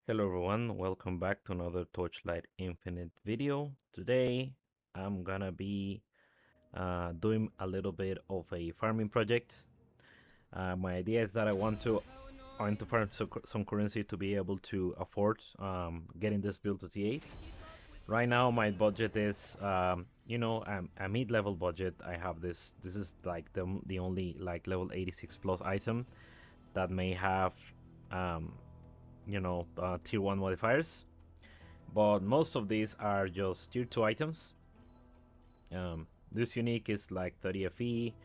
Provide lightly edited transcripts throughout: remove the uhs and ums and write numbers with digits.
Hello everyone, welcome back to another Torchlight Infinite video. Today I'm gonna be doing a little bit of a farming project. My idea is that I want to farm some currency to be able to afford getting this build to T8. Right now my budget is a mid-level budget. I have this is like the only like level 86 plus item that may have um, tier 1 modifiers, but most of these are just tier 2 items. This unique is like 30 FE,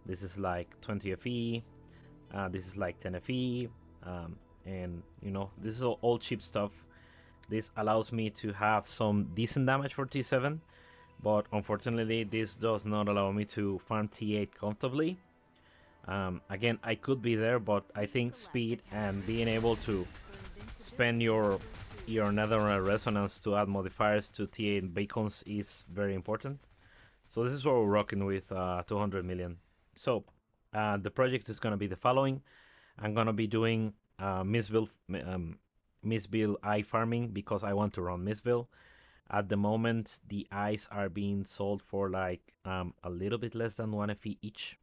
this is like 20 FE, this is like 10 FE, and this is all cheap stuff. This allows me to have some decent damage for T7, but unfortunately this does not allow me to farm T8 comfortably. Again, I could be there, but I think speed and being able to spend your nether resonance to add modifiers to T8 beacons is very important. So this is what we're rocking with 200 million. So the project is going to be the following. I'm going to be doing Mistville eye farming because I want to run Mistville. At the moment, the eyes are being sold for like a little bit less than 1 FE each,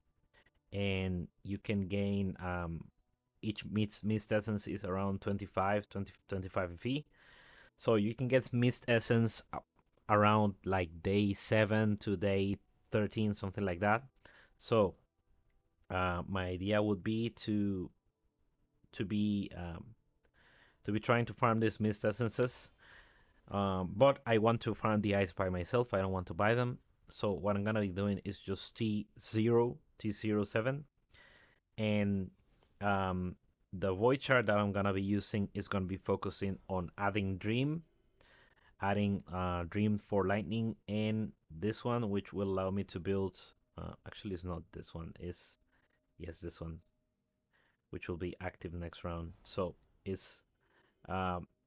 and you can gain each mist essence is around 25 FE. So you can get mist essence around like day 7 to day 13, something like that. So my idea would be to be um, to be trying to farm these mist essences. But I want to farm the ice by myself. I don't want to buy them. So what I'm gonna be doing is just T07, and um, the void shard that I'm gonna be using is gonna be focusing on adding Dream for Lightning, and this one, which will allow me to build. Actually, it's not this one. Is yes, this one, which will be active next round. So is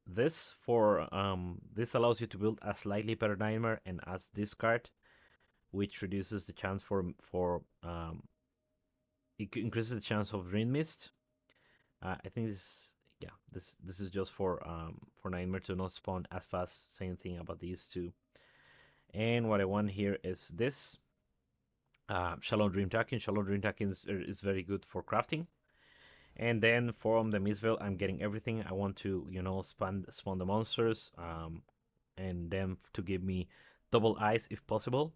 this allows you to build a slightly better nightmare and adds this card, which reduces the chance for it increases the chance of Dream Mist. I think this is just for nightmare to not spawn as fast. Same thing about these two. And what I want here is this Shallow Dream Tracking. Shallow Dream Tracking is very good for crafting. And then from the Mistville, I'm getting everything. I want to, spawn the monsters, and then to give me double eyes if possible.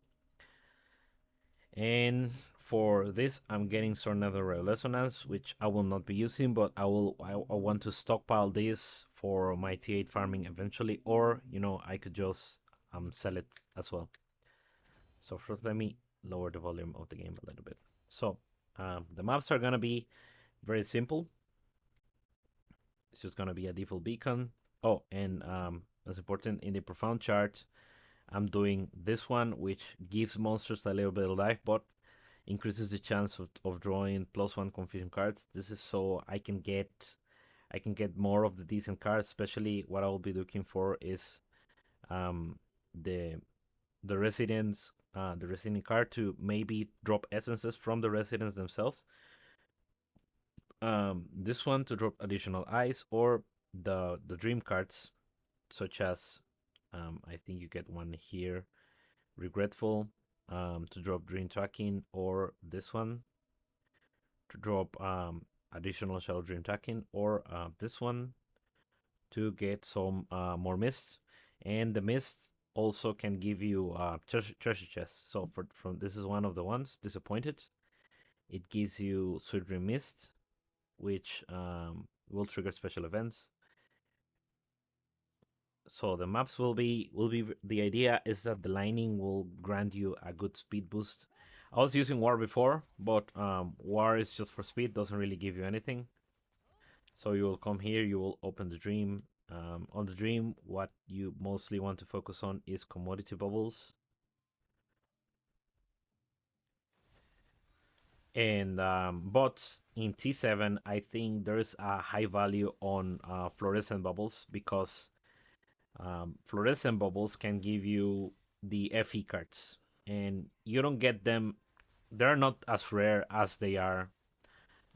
And for this, I'm getting Tornado Resonance, which I will not be using, but I want to stockpile this for my T8 farming eventually, or I could just sell it as well. So first, let me lower the volume of the game a little bit. So the maps are gonna be very simple. It's just gonna be a default beacon. Oh, and as important in the profound chart, I'm doing this one, which gives monsters a little bit of life, but increases the chance of drawing +1 confusion cards. This is so I can get more of the decent cards. Especially what I will be looking for is um, the the resident card to maybe drop essences from the residents themselves. This one to drop additional eyes, or the dream cards, such as I think you get one here, regretful, to drop dream tracking, or this one to drop additional shadow dream tracking, or this one to get some more mist. And the mist also can give you treasure chests. So from this is one of the ones, disappointed. It gives you sweet dream mist, which will trigger special events. So the maps will be the idea is that the lining will grant you a good speed boost. I was using war before, but war is just for speed, doesn't really give you anything. So you will come here, you will open the dream. On the dream, what you mostly want to focus on is commodity bubbles. And but in T7, I think there's a high value on fluorescent bubbles, because fluorescent bubbles can give you the FE cards, and you don't get them. They're not as rare as they are.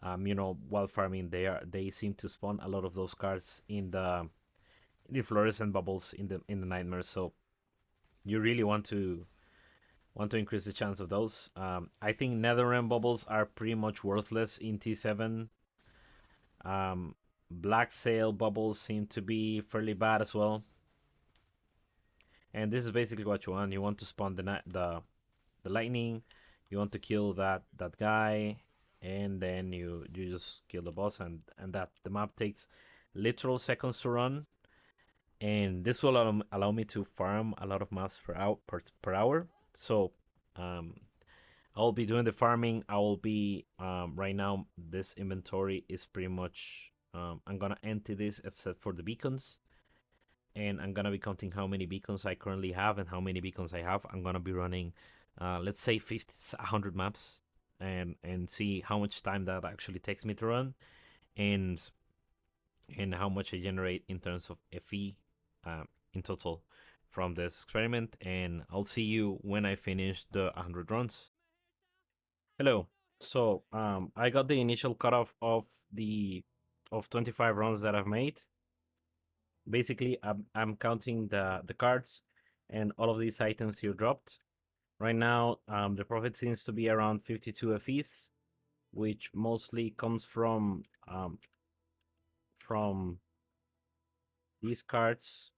While farming, they seem to spawn a lot of those cards the fluorescent bubbles in the nightmare. So you really want to increase the chance of those. I think Netherrealm bubbles are pretty much worthless in T7. Um, Black Sail bubbles seem to be fairly bad as well. And this is basically what you want. You want to spawn the lightning. You want to kill that guy, and then you just kill the boss, and that the map takes literal seconds to run. And this will allow me to farm a lot of maps per hour. So um, I'll be doing the farming. I will be right now. This inventory is pretty much. I'm gonna empty this except for the beacons, and I'm gonna be counting how many beacons I currently have and how many beacons I have. I'm gonna be running, let's say 50, 100 maps, and see how much time that actually takes me to run, and how much I generate in terms of FE in total from this experiment. And I'll see you when I finish the 100 runs. Hello. So I got the initial cutoff of 25 runs that I've made. Basically, I'm counting the cards and all of these items here dropped. Right now, the profit seems to be around 52 FEs, which mostly comes from these cards.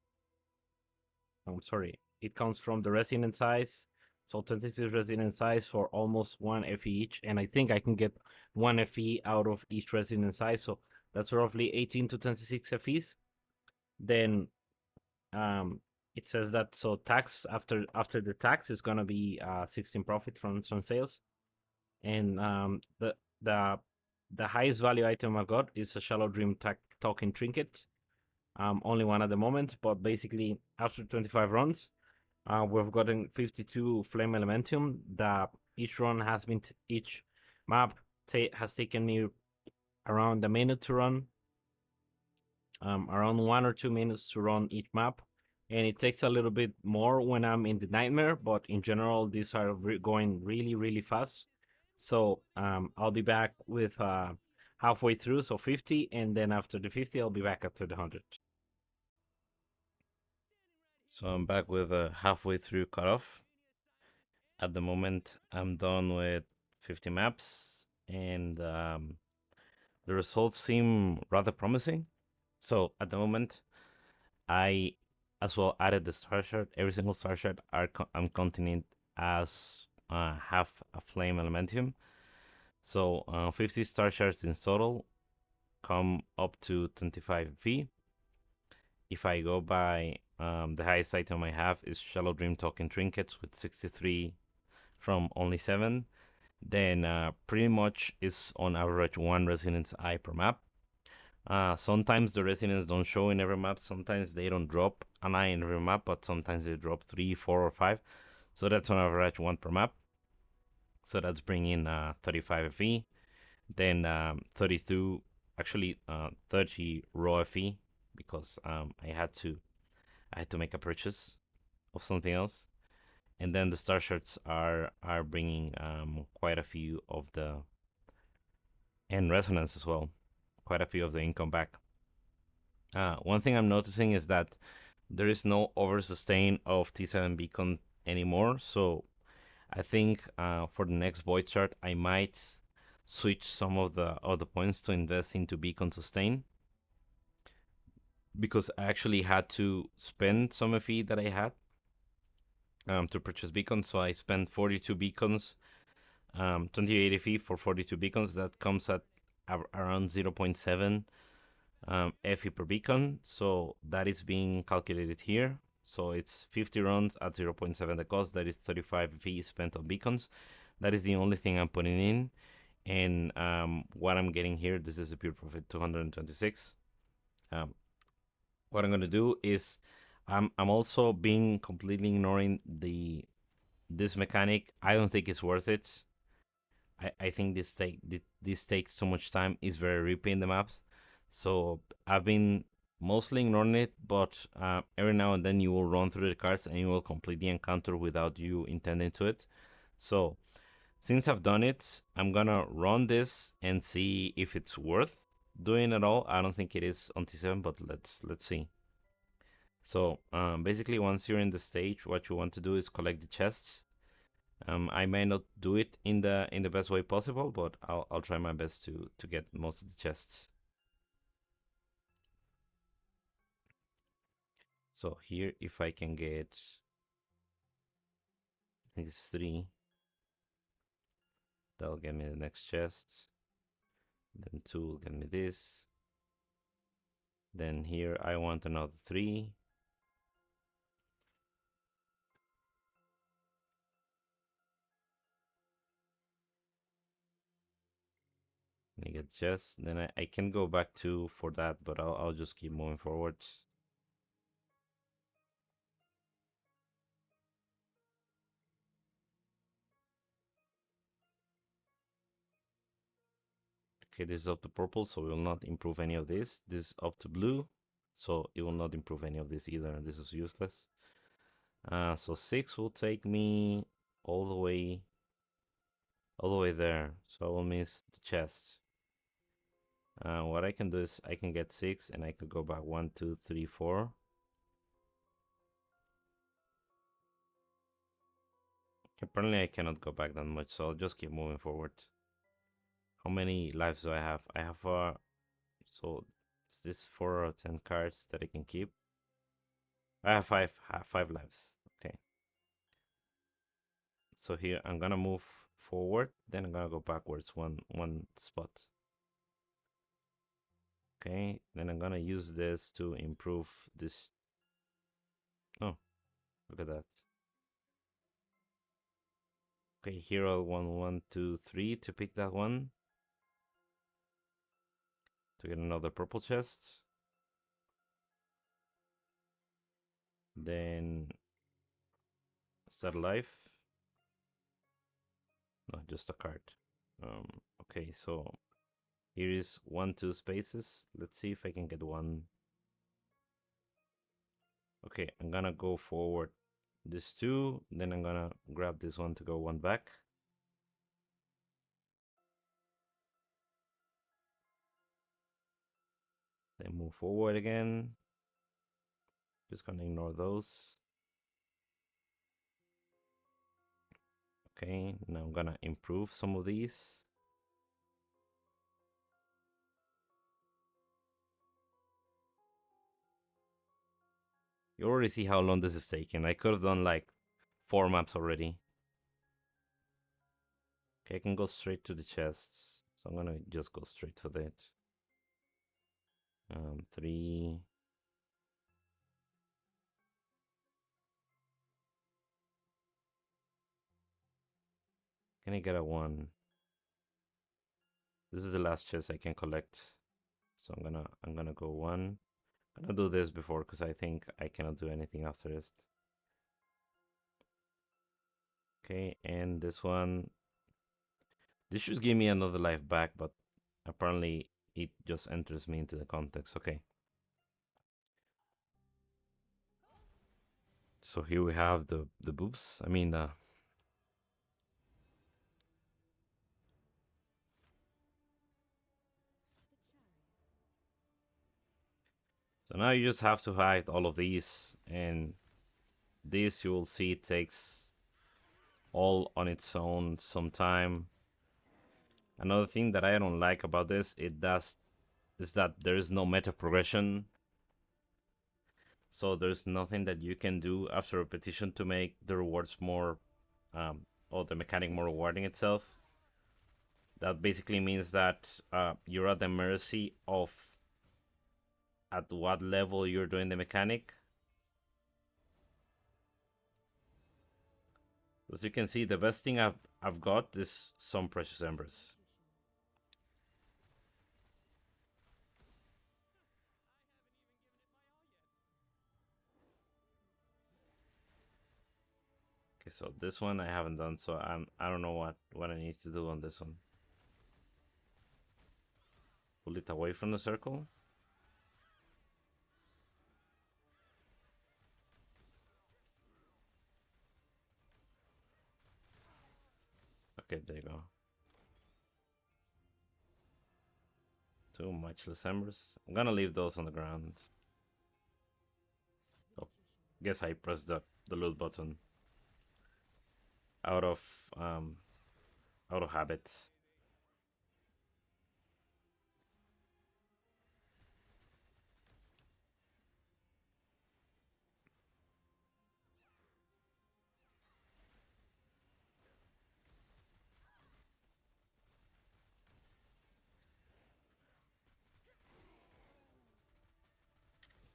I'm sorry, it comes from the resident size. So 26 resident size for almost one FE each, and I think I can get one FE out of each resident size. So that's roughly 18 to 26 FEs. Then um, it says that so tax after the tax is gonna be 16 profit from sales, and the the highest value item I got is a Shallow Dream token trinket. Only one at the moment, but basically after 25 runs, we've gotten 52 Flame Elementium. That each run has been each map has taken me around a minute to run, around 1 or 2 minutes to run each map, and it takes a little bit more when I'm in the nightmare. But in general, these are going really fast. So I'll be back with halfway through, so 50, and then after the 50, I'll be back up to the 100. So I'm back with a halfway through cutoff. At the moment, I'm done with 50 maps, and the results seem rather promising. So at the moment, I as well added the star shard. Every single star shard I'm counting it as half a flame elementium. So 50 star shards in total come up to 25 V. If I go by the highest item I have is Shallow Dream Token Trinkets with 63 from only 7. Then pretty much is on average 1 Resonance Eye per map. Sometimes the resonance don't show in every map. Sometimes they don't drop an eye in every map, but sometimes they drop 3, 4, or 5. So that's on average 1 per map. So that's bringing 35 FE. Then 32, actually 30 raw FE because I had to make a purchase of something else. And then the star shards are bringing quite a few of the and resonance as well, quite a few of the income back. One thing I'm noticing is that there is no over sustain of T7 beacon anymore. So I think for the next void chart, I might switch some of the points to invest into beacon sustain because I actually had to spend some fee that I had to purchase beacons. So I spent 42 beacons, 28 fee for 42 beacons. That comes at around 0.7 FE per beacon. So that is being calculated here. So it's 50 runs at 0.7 the cost. That is 35 V spent on beacons. That is the only thing I'm putting in. And what I'm getting here, this is a pure profit 226. What I'm going to do is I'm also being completely ignoring this mechanic. I don't think it's worth it. I think this takes so much time. It's very reaping in the maps. So I've been mostly ignoring it, but every now and then you will run through the cards and you will complete the encounter without you intending to it. So since I've done it, I'm gonna run this and see if it's worth doing at all. I don't think it is on T7, but let's see. So basically, once you're in the stage, what you want to do is collect the chests. I may not do it in the best way possible, but I'll try my best to get most of the chests. So here, if I can get, I think it's 3, that'll get me the next chest. Then 2 will get me this. Then here I want another 3. I get chest. Then I can go back to for that, but I'll just keep moving forward. Okay, this is up to purple, so we will not improve any of this. This is up to blue, so it will not improve any of this either. This is useless. So 6 will take me all the way there. So I will miss the chest. What I can do is I can get 6 and I could go back 1, 2, 3, 4. Apparently I cannot go back that much, so I'll just keep moving forward. How many lives do I have? I have so is this 4 or 10 cards that I can keep? I have 5 lives. Okay. So here I'm gonna move forward, then I'm gonna go backwards one spot. Okay, then I'm gonna use this to improve this. Oh, look at that. Okay, here I'll want 1, 2, 3 to pick that one. To get another purple chest. Then set life. No, just a card. Okay, so here is 1, 2 spaces. Let's see if I can get one. Okay, I'm gonna go forward this 2, then I'm gonna grab this one to go 1 back. Then move forward again. Just gonna ignore those. Okay, now I'm gonna improve some of these. You already see how long this is taking. I could have done like 4 maps already. Okay, I can go straight to the chests. So I'm gonna just go straight to that. 3. Can I get a 1? This is the last chest I can collect. So I'm gonna go 1. I'm gonna do this before because I think I cannot do anything after this. Okay, and this one. This should give me another life back, but apparently it just enters me into the context. Okay. So here we have the boobs. I mean the. So now you just have to hide all of these, and this you will see it takes all on its own some time. Another thing that I don't like about this, it does, is that there is no meta progression. So there's nothing that you can do after repetition to make the rewards more, or the mechanic more rewarding itself. That basically means that you're at the mercy of at what level you're doing the mechanic. As you can see, the best thing I've got is some precious embers. Okay, so this one I haven't done, so I don't know what I need to do on this one. Pull it away from the circle. Okay, there you go. 2 matchless embers. I'm gonna leave those on the ground. So Guess I pressed the loot button out of um out of habit.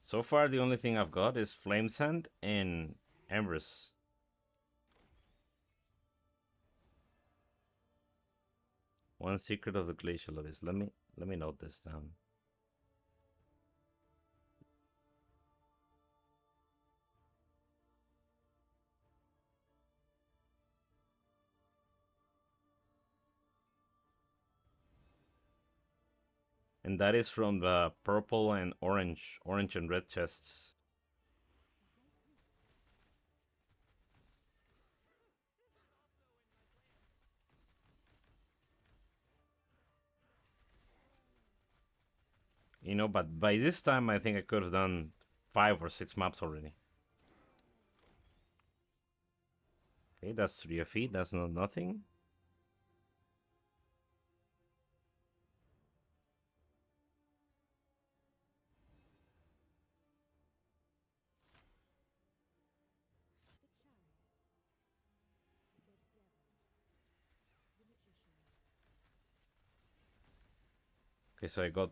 So far, the only thing I've got is flame sand and embers. One secret of the glacial abyss. Let me note this down. And that is from the purple and orange and red chests. You know, but by this time, I think I could have done 5 or 6 maps already. Okay, that's 3 feet. That's not nothing. Okay, so I got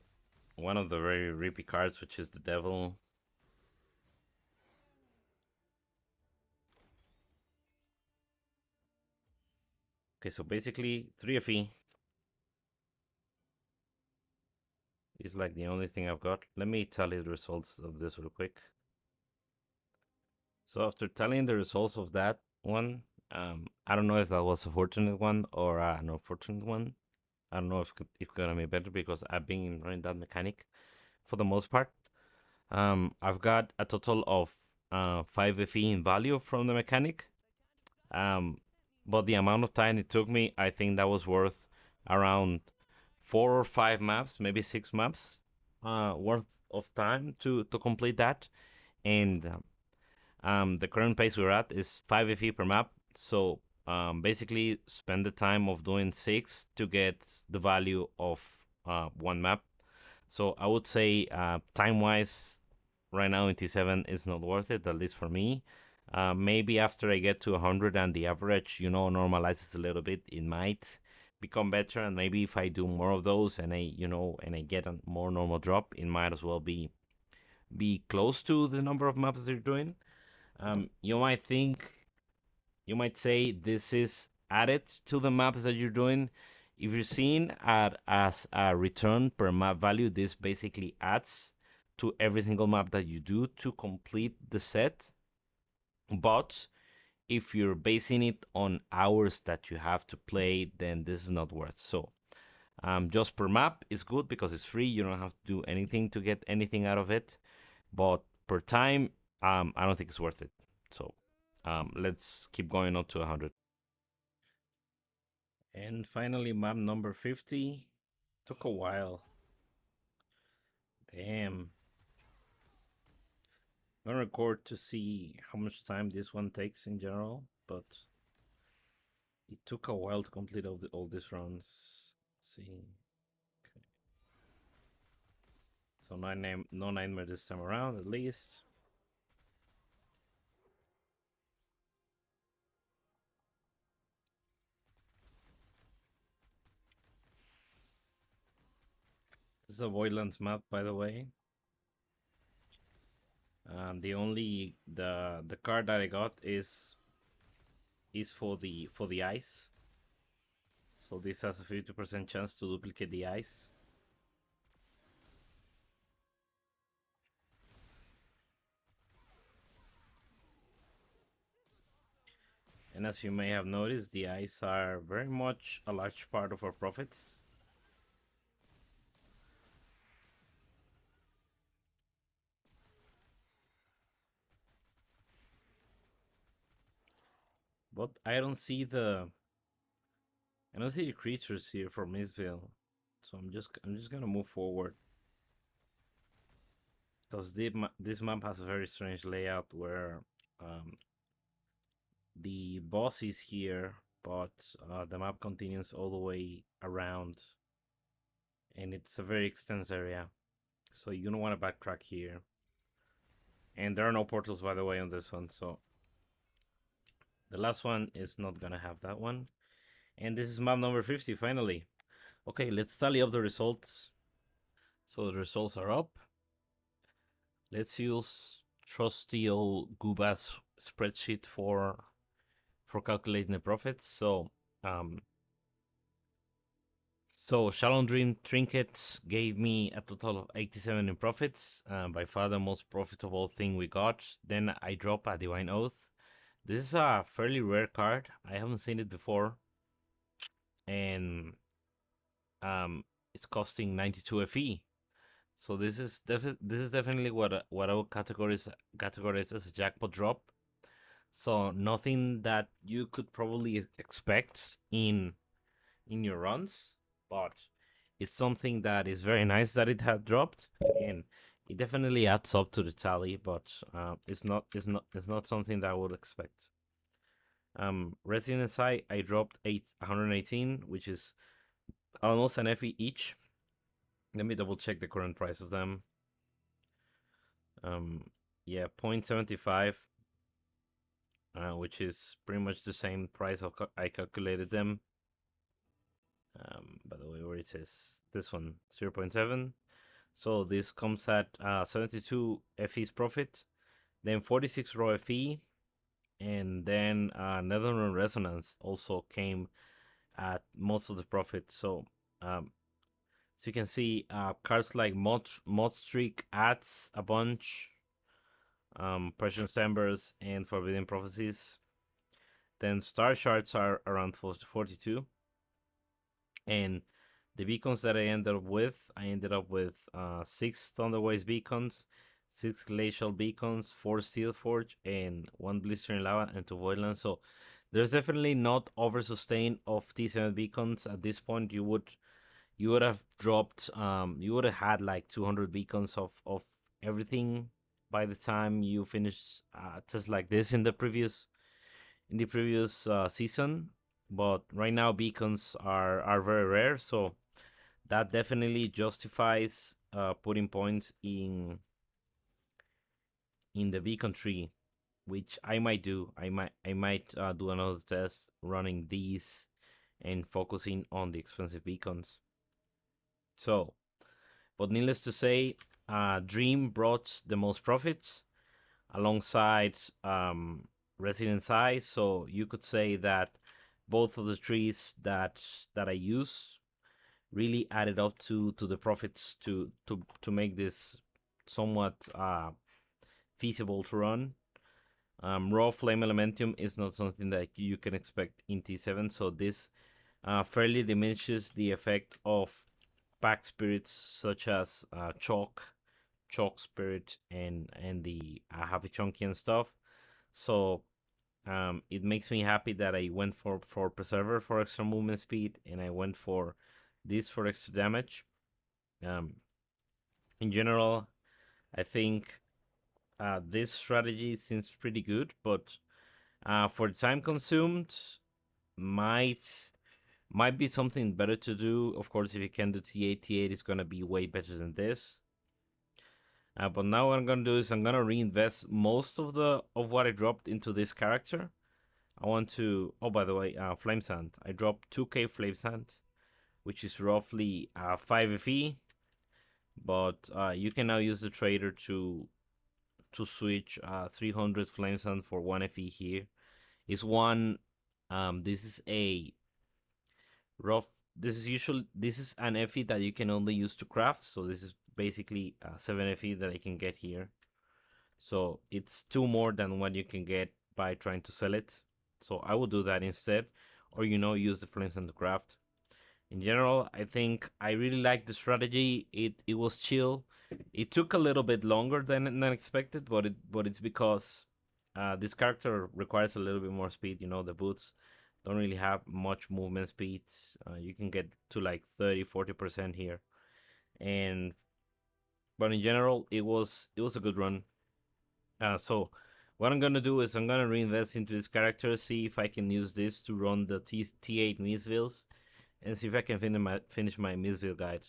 one of the very rippy cards, which is the devil. Okay, so basically 3 FE is like the only thing I've got. Let me tell you the results of this real quick. So after telling the results of that one, I don't know if that was a fortunate one or an unfortunate one. I don't know if it's gonna be better because I've been running that mechanic for the most part. I've got a total of 5 FE in value from the mechanic. Um, but the amount of time it took me, I think that was worth around 4 or 5 maps, maybe 6 maps, worth of time to complete that. And the current pace we're at is 5 FE per map. So basically, spend the time of doing 6 to get the value of 1 map. So I would say time wise, right now in T7 is not worth it, at least for me. Maybe after I get to 100 and the average, normalizes a little bit, it might become better. And maybe if I do more of those and I get a more normal drop, it might as well be close to the number of maps they're doing. You might think, you might say this is added to the maps that you're doing. If you're seeing as a return per map value, this basically adds to every single map that you do to complete the set. But if you're basing it on hours that you have to play, then this is not worth. So just per map is good because it's free. You don't have to do anything to get anything out of it. But per time, I don't think it's worth it. So let's keep going up to 100. And finally, map number 50. Took a while. Damn. I'm gonna record to see how much time this one takes in general, but it took a while to complete all these runs. Let's see. Okay. So no nightmare this time around, at least. This is a Voidlands map, by the way. The card that I got is for the ice. So this has a 50% chance to duplicate the ice. And as you may have noticed, the ice are very much a large part of our profits. But I don't see the creatures here for Mistville. So I'm just gonna move forward. because this map has a very strange layout where um, the boss is here, but the map continues all the way around, and it's a very extensive area. So you don't want to backtrack here. And there are no portals, by the way, on this one. So the last one is not gonna have that one. And this is map number 50, finally. Okay, let's tally up the results. So the results are up. Let's use trusty old Guba's spreadsheet for calculating the profits. Um, so Shalom Dream Trinkets gave me a total of 87 in profits. By far the most profitable thing we got. Then I drop a Divine Oath. This is a fairly rare card. I haven't seen it before, and it's costing 92 FE. So this is definitely what I would categorize as a jackpot drop. So nothing that you could probably expect in your runs, but it's something that is very nice that it had dropped, and it definitely adds up to the tally. But it's not something that I would expect. Resident SI, I dropped 118, which is almost an FE each. Let me double check the current price of them. Um, yeah, 0.75, which is pretty much the same price I calculated them. By the way, where it says this one 0.7. So this comes at 72 FE's profit, then 46 raw FE, and then Netherlands Resonance also came at most of the profit. So you can see cards like Mod Streak adds a bunch, Precious Embers and Forbidden Prophecies. Then Star Shards are around 42. And the beacons that I ended up with 6 Thunderways beacons, 6 Glacial beacons, 4 Steel Forge, and 1 Blistering Lava and 2 Voidlands. So there's definitely not over sustain of T7 beacons. At this point, you would have dropped, you would have had like 200 beacons of everything by the time you finish just like this in the previous season. But right now beacons are very rare, so that definitely justifies putting points in the beacon tree, which I might do. I might do another test running these and focusing on the expensive beacons. So, but needless to say, Dream brought the most profits alongside Residence Eye. So you could say that both of the trees that I use really added up to the profits to make this somewhat feasible to run. Raw Flame Elementum is not something that you can expect in T7, so this fairly diminishes the effect of pack spirits such as Chalk Spirit, and the Happy Chunky and stuff. So it makes me happy that I went for Preserver for extra movement speed, and I went for this for extra damage. Um, in general, I think this strategy seems pretty good, but for the time consumed, might might be something better to do. Of course, if you can do T8, T8 is gonna be way better than this. But now what I'm gonna do is I'm gonna reinvest most of what I dropped into this character. I want to. Oh, by the way, Flame Sand. I dropped 2k Flame Sand, which is roughly 5 FE. But you can now use the trader to switch 300 Flame Sand for 1 FE here. Is one. This is a rough. This is an FE that you can only use to craft. So this is basically 7 FE that I can get here. So it's 2 more than what you can get by trying to sell it. So I will do that instead, or use the flames and the craft. In general, I think I really like the strategy. It was chill. It took a little bit longer than expected, but it's because this character requires a little bit more speed. The boots don't really have much movement speed. You can get to like 30-40% here, and but in general, it was a good run. So what I'm gonna do is I'm gonna reinvest into this character, see if I can use this to run the T8 Misvilles, and see if I can finish my Misville guide.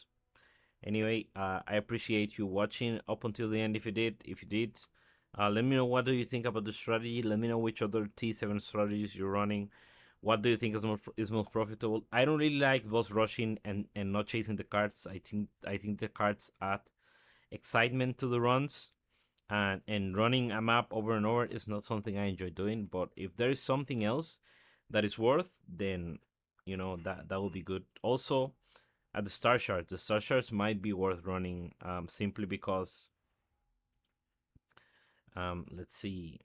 Anyway, I appreciate you watching up until the end. If you did, let me know what do you think about the strategy. Let me know which other T7 strategies you're running. What do you think is most profitable? I don't really like boss rushing and not chasing the cards. I think the cards add excitement to the runs, and running a map over and over is not something I enjoy doing. But if there is something else that is worth, then that would be good. Also, at the star shards might be worth running, simply because, let's see,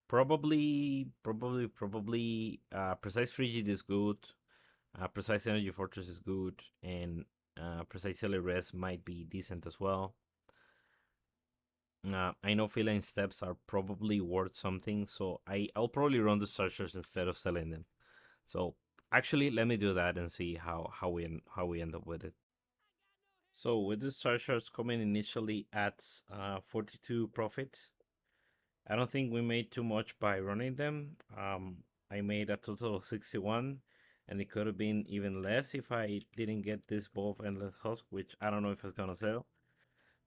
probably precise frigid is good, precise energy fortress is good, and precise res might be decent as well. I know feline steps are probably worth something, so I'll probably run the star shards instead of selling them. So actually, let me do that and see how we end up with it. So with the star shards coming initially at 42 profit, I don't think we made too much by running them. I made a total of 61, and it could have been even less if I didn't get this bow of Endless Husk, which I don't know if it's gonna sell.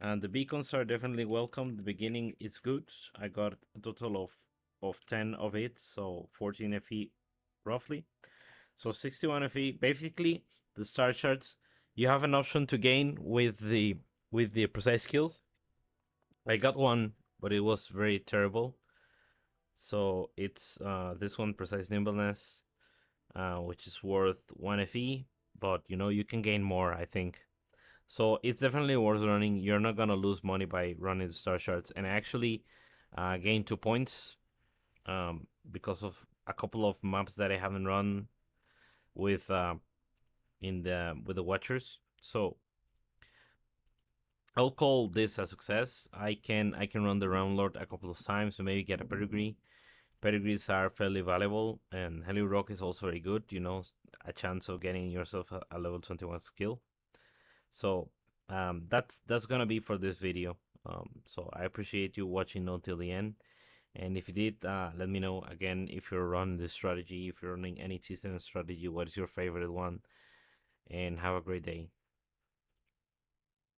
And the beacons are definitely welcome. The beginning is good. I got a total of 10 of it, so 14 FE roughly. So 61 FE. Basically, the star charts you have an option to gain with the precise skills. I got one, but it was very terrible. So it's this one, precise nimbleness, which is worth 1 FE, but you can gain more, I think. So it's definitely worth running. You're not gonna lose money by running the star charts, and I actually gained 2 points, because of a couple of maps that I haven't run with in the with the watchers. So I'll call this a success. I can run the Round Lord a couple of times to maybe get a pedigree. Pedigrees are fairly valuable, and Helio Rock is also very good. A chance of getting yourself a level 21 skill. So that's gonna be for this video. So I appreciate you watching until the end. And if you did, let me know again if you're running this strategy, if you're running any T7 strategy, what is your favorite one, and have a great day.